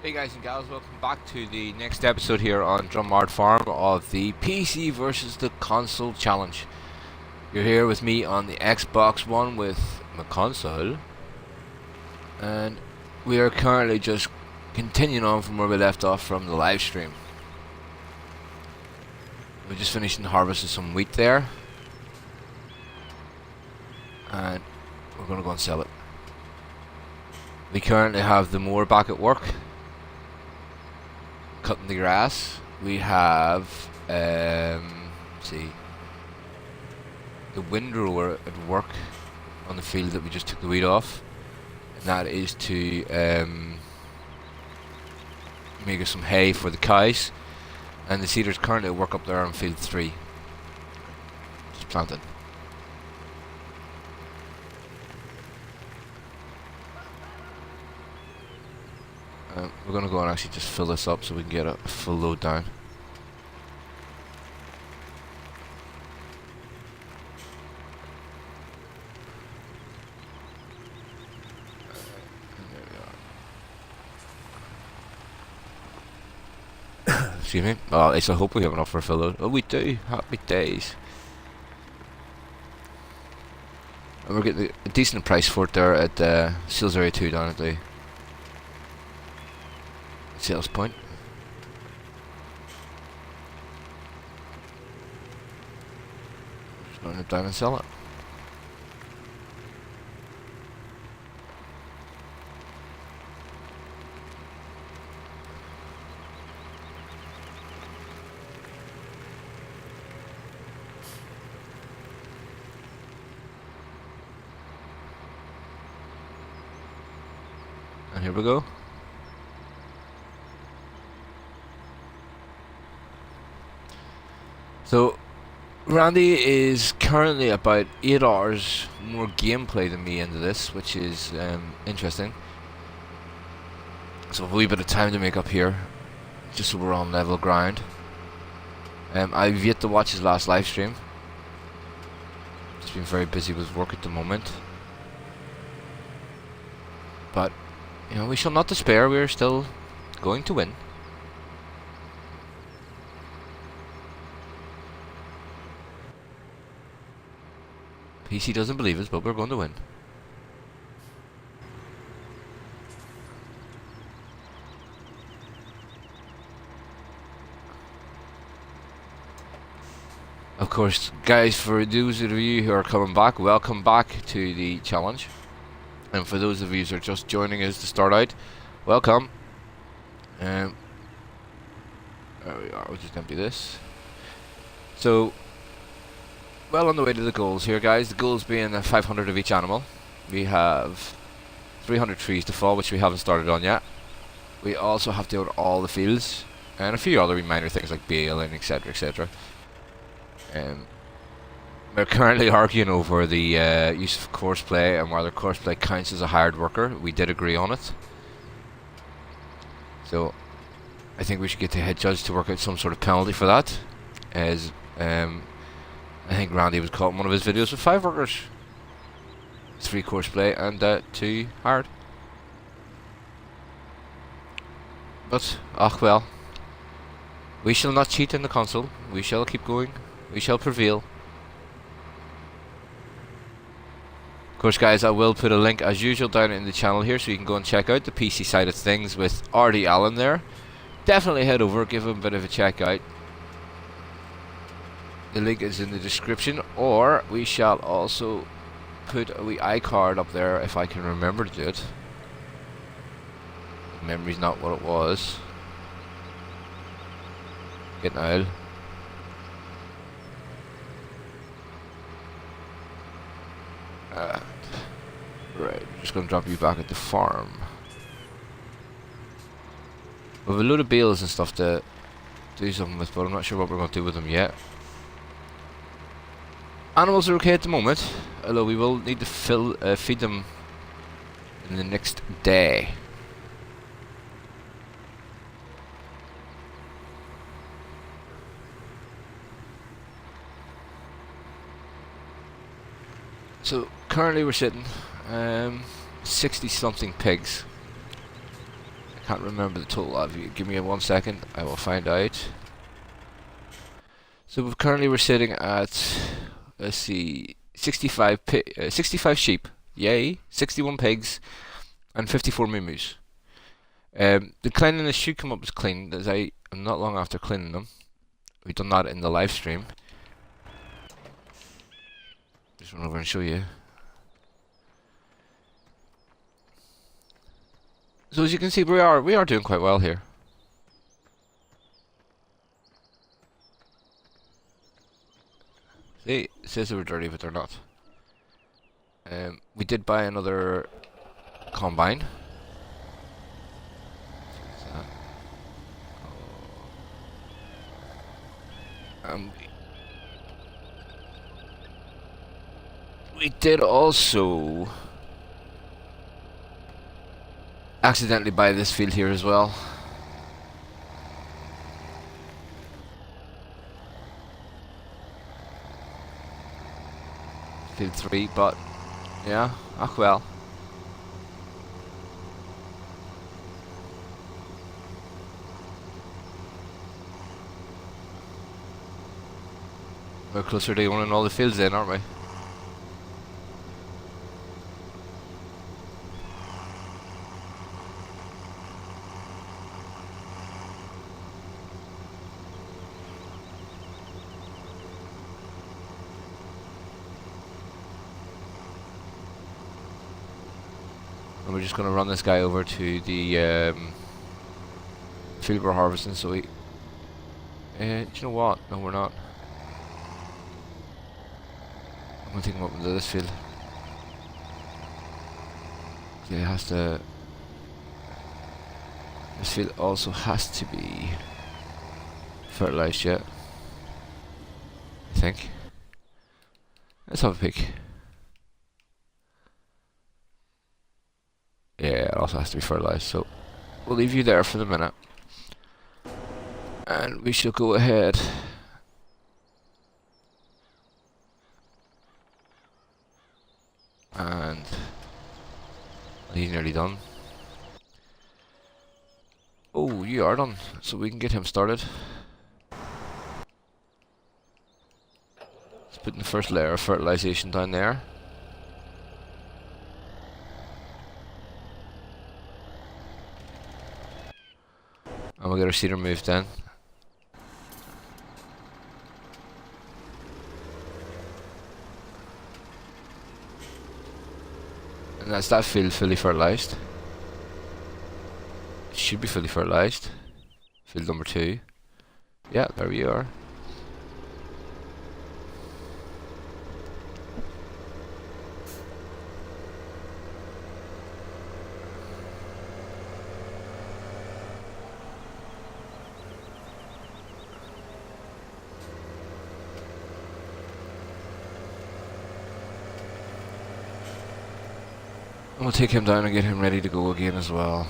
Hey guys and gals, welcome back to the next episode here on Drumard Farm of the PC versus the console challenge. You're here with me on the Xbox One with McConsole, and we are currently just continuing on from where we left off from the live stream. We just finished and harvested some wheat there, and we're going to go and sell it. We currently have the mower back at work, cutting the grass. We have let's see, the windrower at work on the field that we just took the weed off, and that is to make us some hay for the cows. And the seeder's currently at work up there on field 3, just planting. We're going to go and actually just fill this up so we can get a full load down. There we are. Excuse me. Well, at least I hope we have enough for a full load. Oh, we do. Happy days. And we're getting a decent price for it there at Sales Area 2 down at the sales point. Just going to down and sell it. And here we go. So, Randy is currently about 8 hours more gameplay than me into this, which is interesting. So a wee bit of time to make up here, just so we're on level ground. I've yet to watch his last live stream. Just been very busy with work at the moment. But, you know, we shall not despair, we're still going to win. PC doesn't believe us, but we're going to win. Of course, guys, for those of you who are coming back, welcome back to the challenge. And for those of you who are just joining us to start out, welcome. There we are, we'll just empty this. So, well on the way to the goals here, guys. The goals being 500 of each animal. We have 300 trees to fall, which we haven't started on yet. We also have to out all the fields and a few other minor things like bale and etc, etc. We're currently arguing over the use of courseplay and whether courseplay counts as a hired worker. We did agree on it, so I think we should get the head judge to work out some sort of penalty for that, as I think Randy was caught in one of his videos with 5 workers, 3 courseplay and 2 hired. But, ach well, we shall not cheat in the console, we shall keep going, we shall prevail. Of course, guys, I will put a link as usual down in the channel here so you can go and check out the PC side of things with RD Allen there. Definitely head over, give him a bit of a check out. The link is in the description, or we shall also put a wee iCard up there if I can remember to do it. Memory's not what it was. Getting old. Right, we're just going to drop you back at the farm. We have a load of bales and stuff to do something with, but I'm not sure what we're going to do with them yet. Animals are okay at the moment, although we will need to feed them in the next day. So currently we're sitting 60 something pigs Can't remember the total of you. Give me 1 second. I will find out. So currently we're sitting at, let's see, 65 sheep. Yay. 61 pigs and 54 moo-moos. The cleanliness should come up as clean, as I am not long after cleaning them. We've done that in the live stream. Just run over and show you. So as you can see, we are doing quite well here. See, it says they were dirty, but they're not. We did buy another combine. We did also accidentally buy this field here as well. Field 3, but yeah, ah well. We're closer to owning all the fields then, aren't we? And we're just going to run this guy over to the field we're harvesting, so we... do you know what? No, we're not. I'm going to take him up into this field. Yeah, it has to... This field also has to be fertilized yet, I think. Let's have a peek. Yeah, it also has to be fertilized, so we'll leave you there for the minute. And we shall go ahead and he's nearly done. Oh, you are done, so we can get him started. Let's put in the first layer of fertilization down there. And we'll get our seeder moved in. And that's that field fully fertilized. It should be fully fertilized. Field number 2. Yeah, there we are. We'll take him down and get him ready to go again as well.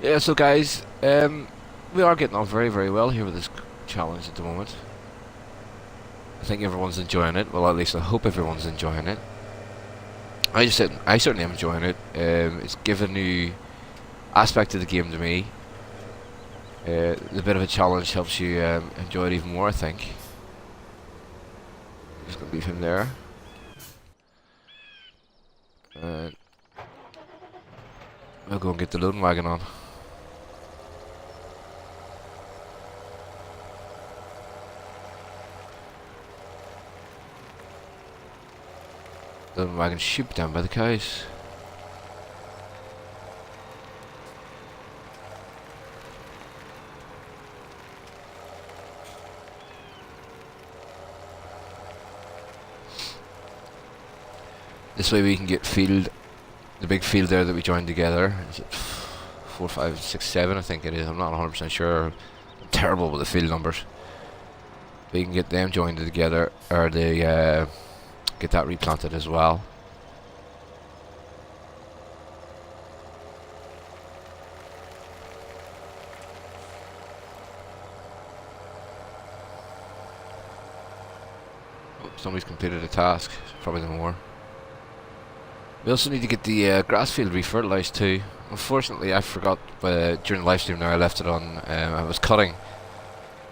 Yeah, so guys, we are getting on very, very well here with this challenge at the moment. I think everyone's enjoying it. Well, at least I hope everyone's enjoying it. I certainly am enjoying it. It's given a new aspect of the game to me. The bit of a challenge helps you enjoy it even more, I think. Just gonna leave him there. And we'll go and get the loading wagon on. The loading wagon should be down by the cows. This way we can get field, the big field there that we joined together. Is it 4, 5, 6, 7? I think it is. I'm not 100% sure. I'm terrible with the field numbers. We can get them joined together, or they get that replanted as well. Oh, somebody's completed a task. Probably no more. We also need to get the grass field refertilized too. Unfortunately, I forgot during the live stream. Now I left it on. I was cutting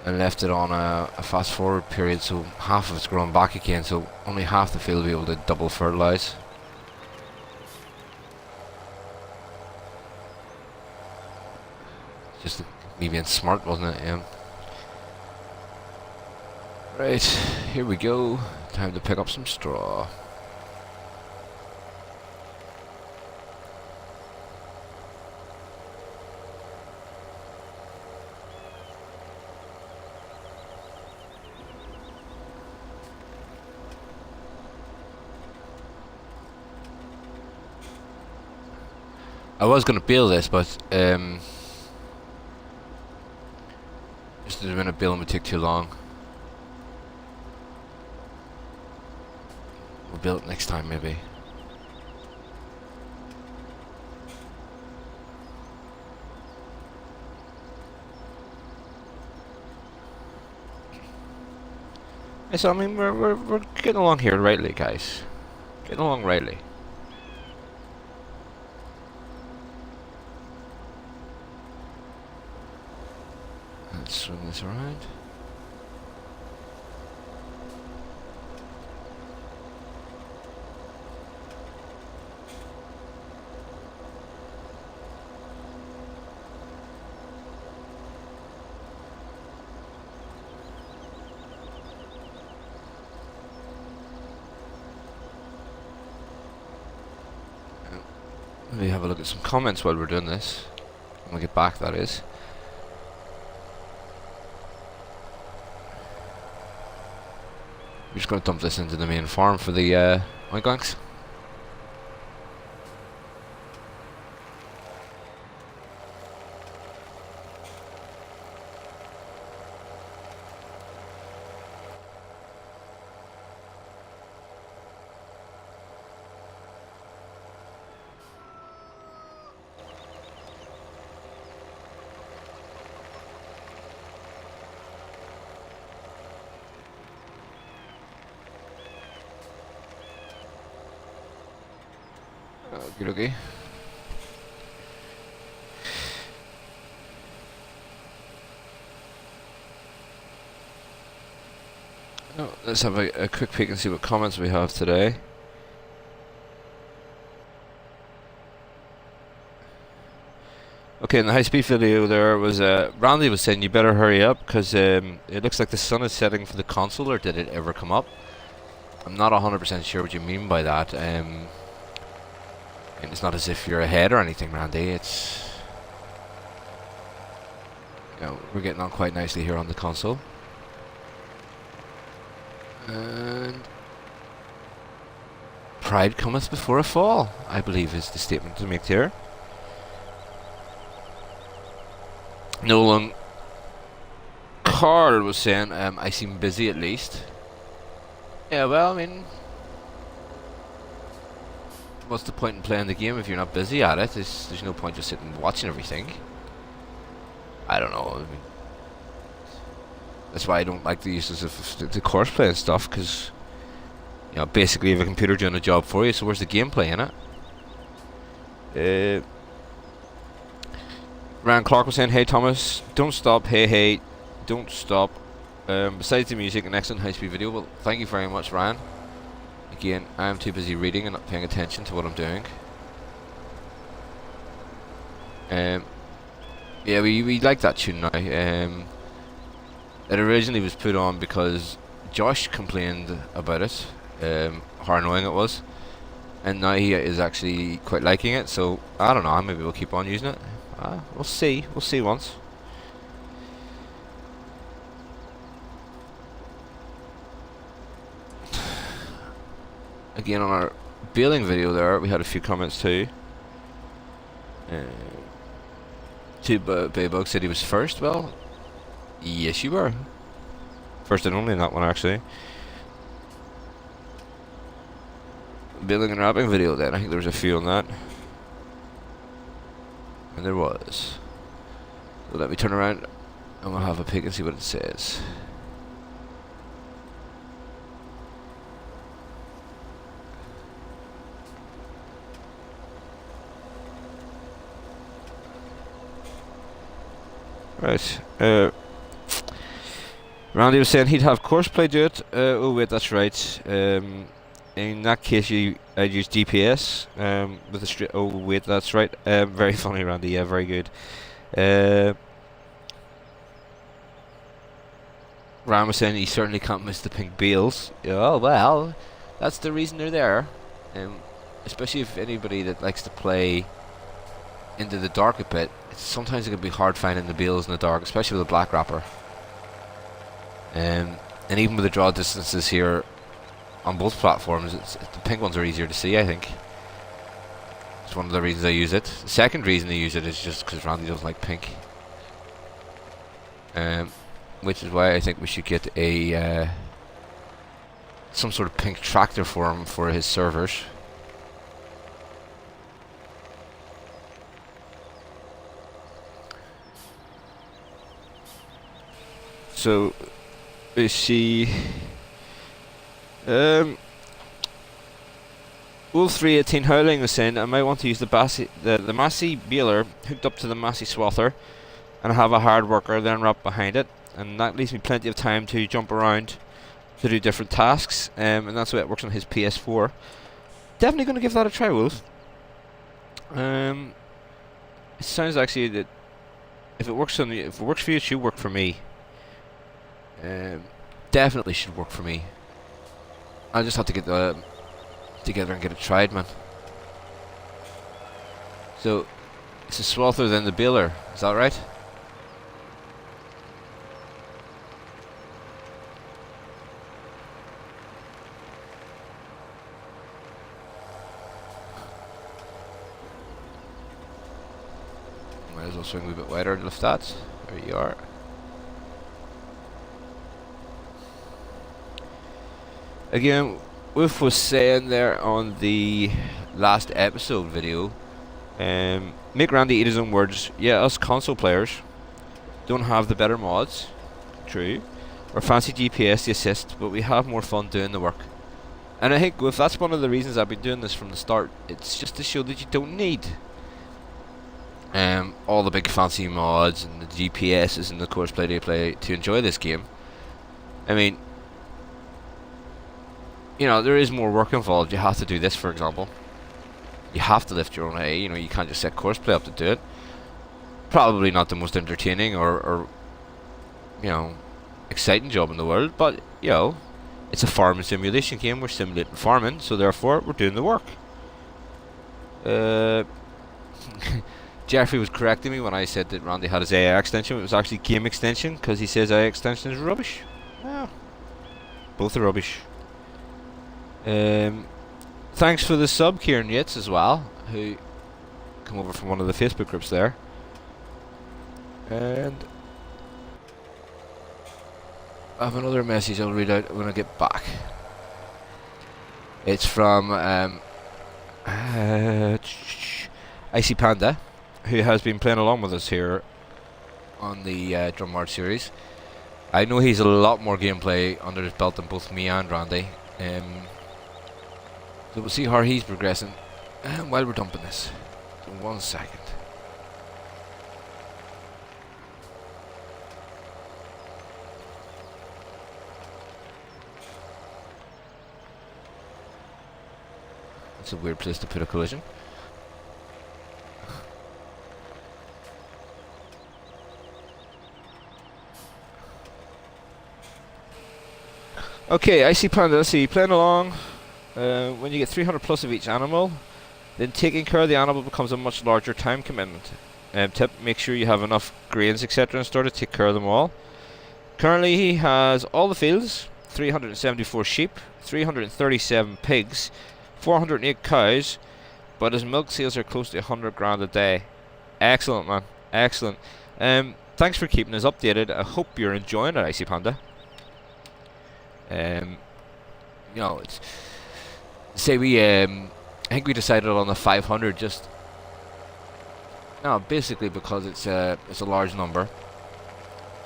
and left it on a fast forward period, so half of it's grown back again. So only half the field will be able to double fertilize. Just me being smart, wasn't it? Yeah. Right, here we go. Time to pick up some straw. I was going to bale this, but just a minute baling would take too long. We'll build it next time, maybe. So I mean, we're getting along here rightly, guys. Getting along rightly. Let's swing this around. Let me have a look at some comments while we're doing this. When we get back, that is. We're just going to dump this into the main farm for the oinks. Okie dokie. Oh, let's have a quick peek and see what comments we have today. Okay, in the high-speed video there was Randy was saying you better hurry up because it looks like the sun is setting for the console, or did it ever come up? I'm not 100% sure what you mean by that. And it's not as if you're ahead or anything, Randy. It's, you know, we're getting on quite nicely here on the console. And pride cometh before a fall, I believe is the statement to make here. Nolan Carl was saying, I seem busy at least. Yeah, well, I mean, what's the point in playing the game if you're not busy at it? There's no point just sitting and watching everything. I don't know. I mean, that's why I don't like the uses of the course play and stuff, because, you know, basically you have a computer doing a job for you, so where's the gameplay in it? Ryan Clark was saying, hey Thomas, don't stop, hey, don't stop. Besides the music, an excellent high-speed video. Well, thank you very much, Ryan. Again, I am too busy reading and not paying attention to what I'm doing. Yeah, we like that tune now. It originally was put on because Josh complained about it, how annoying it was, and now he is actually quite liking it. So I don't know, maybe we'll keep on using it. We'll see once. Again, on our baling video there, we had a few comments too. Baybug said he was first. Well, yes you were. First and only in that one, actually. Baling and wrapping video then, I think there was a few on that. And there was. So let me turn around and we'll have a peek and see what it says. Right. Randy was saying he'd have courseplay do it. Oh wait, that's right. In that case, I'd use GPS. With a straight. Oh wait, that's right. Very funny, Randy. Yeah, very good. Ram was saying he certainly can't miss the pink bales. Oh well, that's the reason they're there. Especially if anybody that likes to play into the dark a bit, sometimes it can be hard finding the bales in the dark, especially with a black wrapper. And even with the draw distances here on both platforms, the pink ones are easier to see, I think. It's one of the reasons I use it. The second reason I use it is just because Randy doesn't like pink. Which is why I think we should get a some sort of pink tractor for him for his servers. So we see Wolf 318 Howling was saying I might want to use the Massey baler hooked up to the Massey swather and have a hard worker then wrap behind it, and that leaves me plenty of time to jump around to do different tasks, and that's the way it works on his PS4. Definitely going to give that a try, Wolf. It sounds actually that if it works for you, it should work for me. Definitely should work for me. I'll just have to get together and get it tried, man. So it's a swather than the baler, is that right? Might as well swing a wee bit wider and lift that. There you are. Again, Wolf was saying there on the last episode video, make Randy eat his own words. Yeah, us console players don't have the better mods, true, or fancy GPS to assist, but we have more fun doing the work. And I think, Wolf, that's one of the reasons I've been doing this from the start. It's just to show that you don't need all the big fancy mods and the GPSs and the course play to enjoy this game. I mean, you know, there is more work involved. You have to do this, for example. You have to lift your own A. You know, you can't just set course play up to do it. Probably not the most entertaining or you know, exciting job in the world, but you know, it's a farming simulation game. We're simulating farming, so therefore we're doing the work. Jeffrey was correcting me when I said that Randy had his AI extension. It was actually game extension, because he says AI extension is rubbish. Well, both are rubbish. Thanks for the sub, Kieran Yates, as well, who come over from one of the Facebook groups there. And I have another message I'll read out when I get back. It's from Icy Panda, who has been playing along with us here on the Drumard series. I know he's a lot more gameplay under his belt than both me and Randy. So we'll see how he's progressing while we're dumping this. So 1 second. That's a weird place to put a collision. Okay, Icy Panda, let's see, playing along. When you get 300 plus of each animal, then taking care of the animal becomes a much larger time commitment. Tip, make sure you have enough grains etc. in store to take care of them all. Currently he has all the fields, 374 sheep, 337 pigs, 408 cows, but his milk sales are close to 100 grand a day. Excellent, man, excellent. Thanks for keeping us updated. I hope you're enjoying it, Icy Panda. You know, it's say we I think we decided on the 500 just no, basically because it's a large number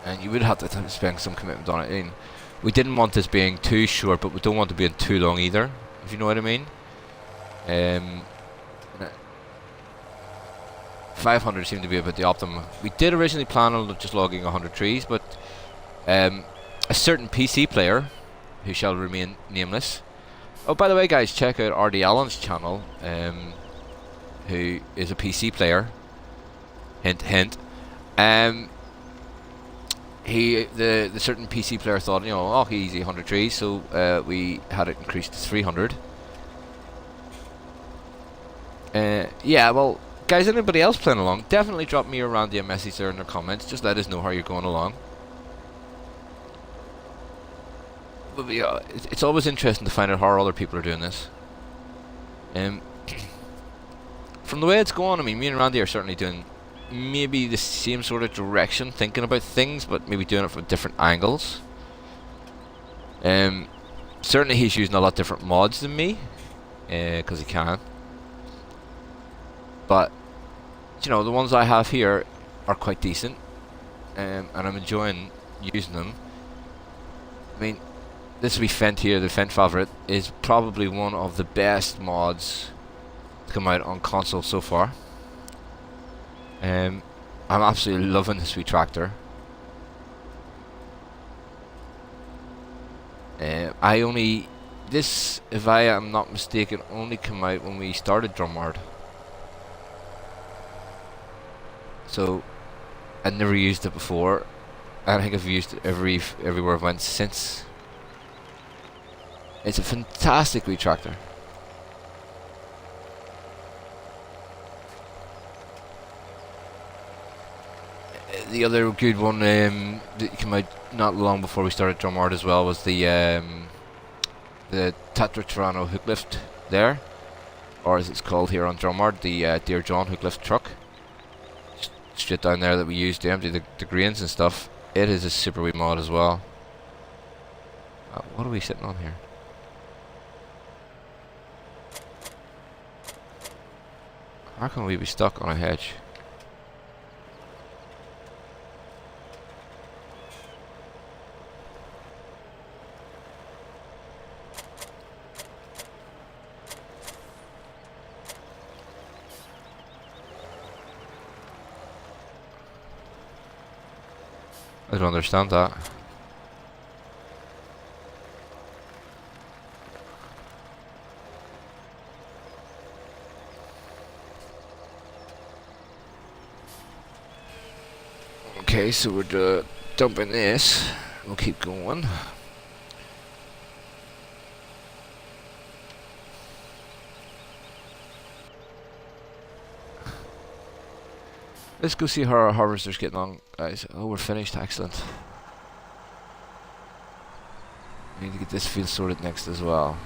and you would have to spend some commitment on it. And we didn't want this being too short, but we don't want it being too long either, if you know what I mean. 500 seemed to be about the optimum. We did originally plan on just logging 100 trees, but a certain PC player, who shall remain nameless. Oh, by the way, guys, check out RD Allen's channel, who is a PC player. Hint, hint. The certain PC player thought, you know, oh, easy 100 trees, so we had it increased to 300. Yeah, well, guys, anybody else playing along, definitely drop me or Randy a message there in the comments. Just let us know how you're going along. But yeah, it's always interesting to find out how other people are doing this. From the way it's going, I mean, me and Randy are certainly doing maybe the same sort of direction, thinking about things, but maybe doing it from different angles. Certainly he's using a lot different mods than me, because he can. But, you know, the ones I have here are quite decent, and I'm enjoying using them. I mean, this witht here, the witht favorite, is probably one of the best mods to come out on console so far. I'm absolutely loving this wee tractor. This, if I am not mistaken, only came out when we started Drumard. So I never used it before. I think I've used it everywhere I've went since. It's a fantastic wee tractor. The other good one that came out not long before we started Drumard as well was the Tetra hook lift there, or as it's called here on Drumard, the Dear John hook lift truck. Straight down there that we used to empty the grains and stuff. It is a super wee mod as well. What are we sitting on here? How can we be stuck on a hedge? I don't understand that. Okay, so we're dumping this. We'll keep going. Let's go see how our harvester's getting on, guys. Oh, we're finished. Excellent. We need to get this field sorted next as well.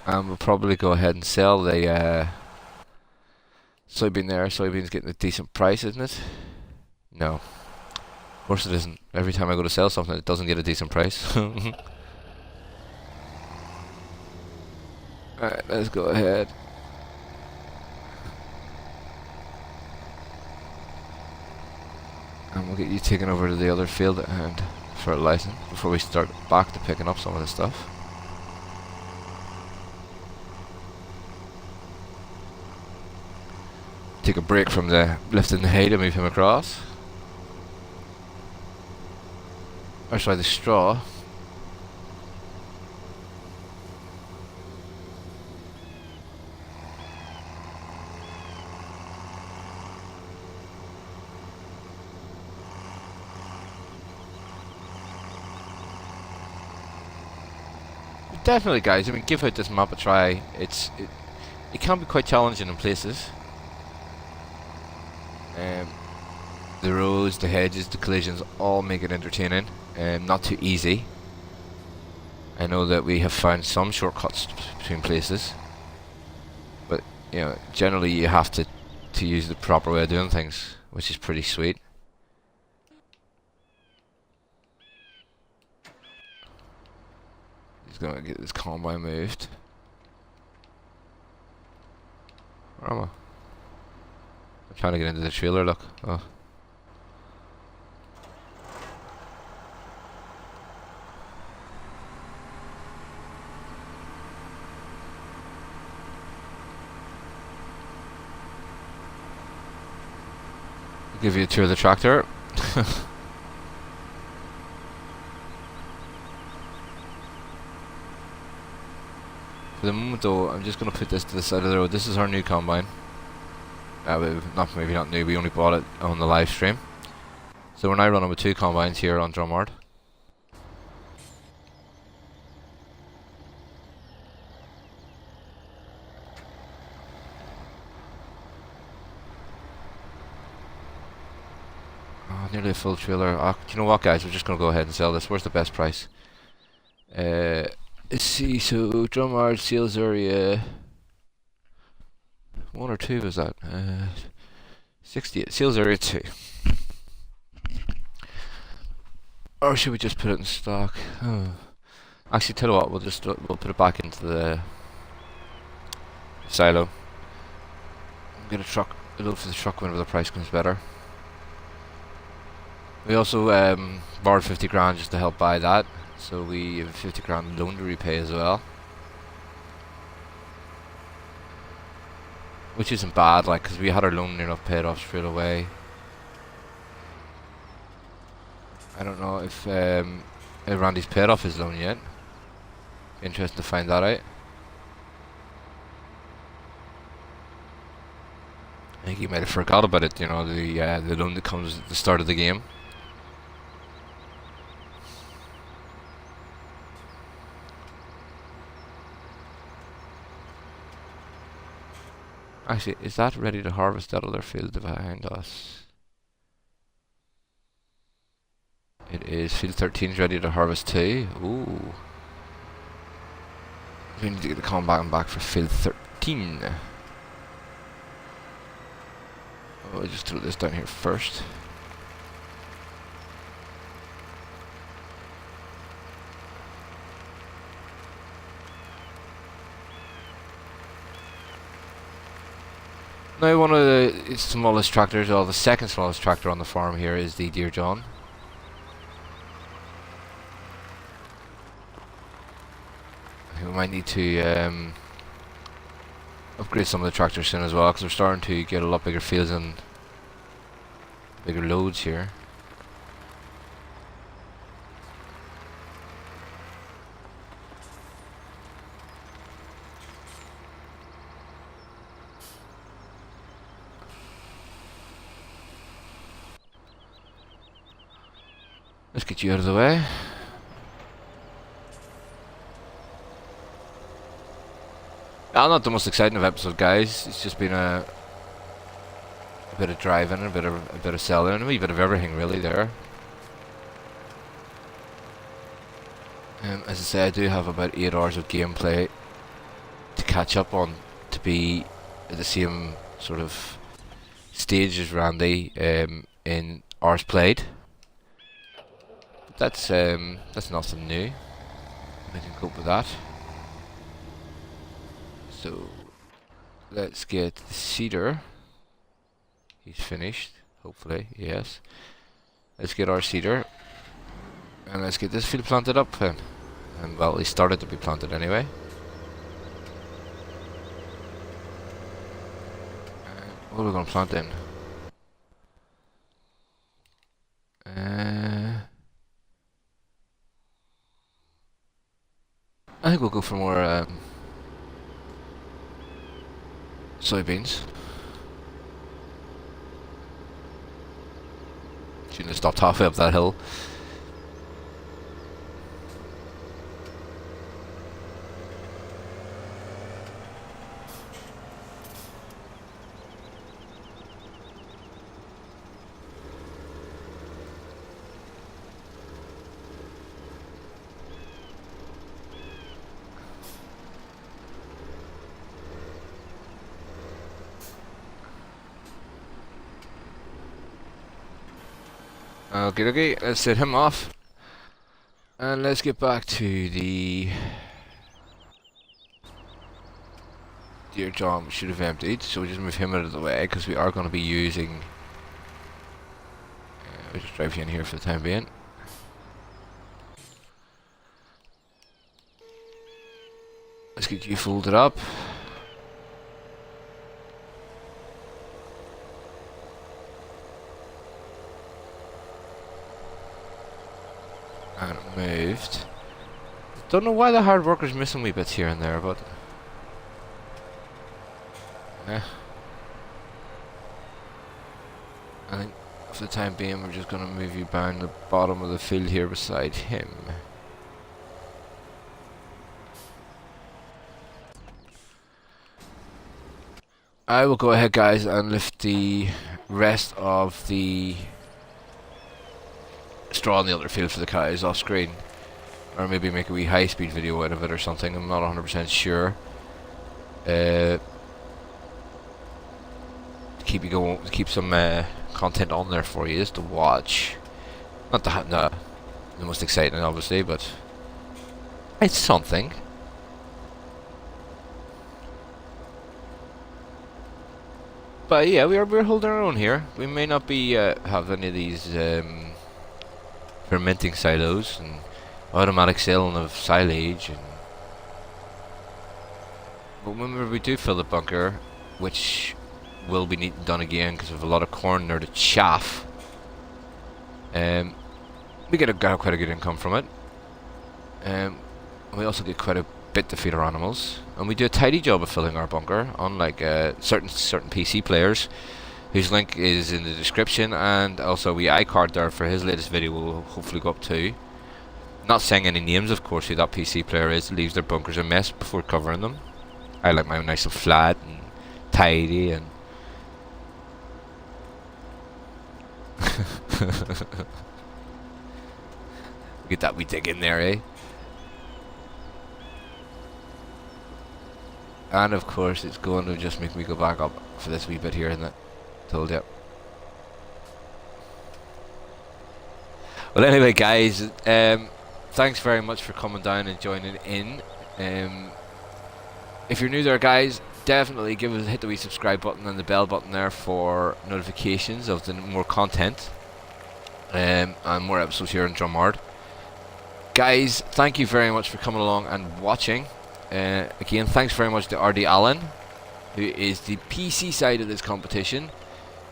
And we'll probably go ahead and sell the soybean there. Soybean's getting a decent price, isn't it? No. Of course it isn't. Every time I go to sell something, it doesn't get a decent price. Alright, let's go ahead. And we'll get you taken over to the other field and fertilizing before we start back to picking up some of the stuff. Take a break from the lifting the hay to move him across. Or sorry, the straw. Definitely, guys. I mean, give out this map a try. It can be quite challenging in places. The roads, the hedges, the collisions all make it entertaining and not too easy. I know that we have found some shortcuts between places, but you know, generally you have to use the proper way of doing things, which is pretty sweet. He's gonna get this combine moved. Where am I? I'm trying to get into the trailer, look. Oh. Give you a tour of the tractor. For the moment though, I'm just going to put this to the side of the road. This is our new combine. Maybe not new, we only bought it on the live stream. So we're now running with 2 combines here on Drumard. Oh, nearly a full trailer. Oh, do you know what, guys? We're just going to go ahead and sell this. Where's the best price? Let's see, so Drumard sales area 1 or 2 was that? 68 sales area 2. Or should we just put it in stock? Oh. Actually, tell you what, we'll put it back into the silo. Get a load for the truck whenever the price comes better. We also borrowed 50 grand just to help buy that. So we have a 50 grand loan to repay as well, which isn't bad, like, because we had our loan near enough paid off straight away. I don't know if Randy's paid off his loan yet. Interesting to find that out. I think he might have forgot about it, you know, the loan that comes at the start of the game. Actually, is that ready to harvest that other field behind us? It is. Field 13 is ready to harvest too. Ooh. We need to get the combine back for field 13. Oh, I'll just throw this down here first. Now, one of the smallest tractors, or the second smallest tractor on the farm here, is the Dear John. We might need to upgrade some of the tractors soon as well, because we're starting to get a lot bigger fields and bigger loads here. Let's get you out of the way. Not the most exciting of episodes, guys. It's just been a bit of driving, a bit of selling, and a wee bit of everything really there. As I say, I do have about 8 hours of gameplay to catch up on to be at the same sort of stage as Randy in hours played. But that's nothing new. I can cope with that. So let's get the seeder. He's finished, hopefully, yes. Let's get our seeder. And let's get this field planted up then. And well, he started to be planted anyway. What are we going to plant in? I think we'll go for more soybeans. Shouldn't have stopped halfway up that hill. Okay, let's set him off. And let's get back to the Dear John, we should have emptied, so we'll just move him out of the way, because we are going to be using... we'll just drive you in here for the time being. Let's get you folded up. moved. Don't know why the hard worker's missing wee bits here and there, but I think for the time being we're just going to move you down the bottom of the field here beside him. I will go ahead, guys, and lift the rest of the straw in the other field for the cows off screen, or maybe make a wee high-speed video out of it or something. I'm not 100% sure. Keep you going, keep some content on there for you just to watch. Not the most exciting, obviously, but it's something. But yeah, we're holding our own here. We may not be have any of these fermenting silos and automatic selling of silage, but whenever we do fill the bunker, which will be done again because we have a lot of corn there to chaff, we get quite a good income from it. We also get quite a bit to feed our animals, and we do a tidy job of filling our bunker, unlike certain PC players whose link is in the description, and also we iCard there for his latest video will hopefully go up too. Not saying any names, of course, who that PC player is, leaves their bunkers a mess before covering them. I like mine nice and flat and tidy, and get that wee dig in there, eh? And of course it's going to just make me go back up for this wee bit here, isn't it? Told you. Well, anyway, guys, thanks very much for coming down and joining in. If you're new there, guys, definitely hit the wee subscribe button and the bell button there for notifications of the more content and more episodes here on Drumard. Guys, thank you very much for coming along and watching. Again, thanks very much to RD Allen, who is the PC side of this competition.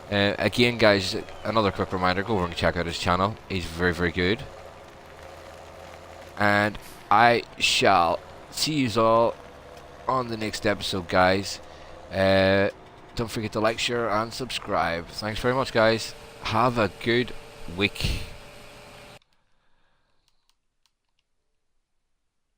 Again, guys, another quick reminder, go over and check out his channel. He's very, very good. And I shall see you all on the next episode, guys. Don't forget to like, share, and subscribe. Thanks very much, guys. Have a good week.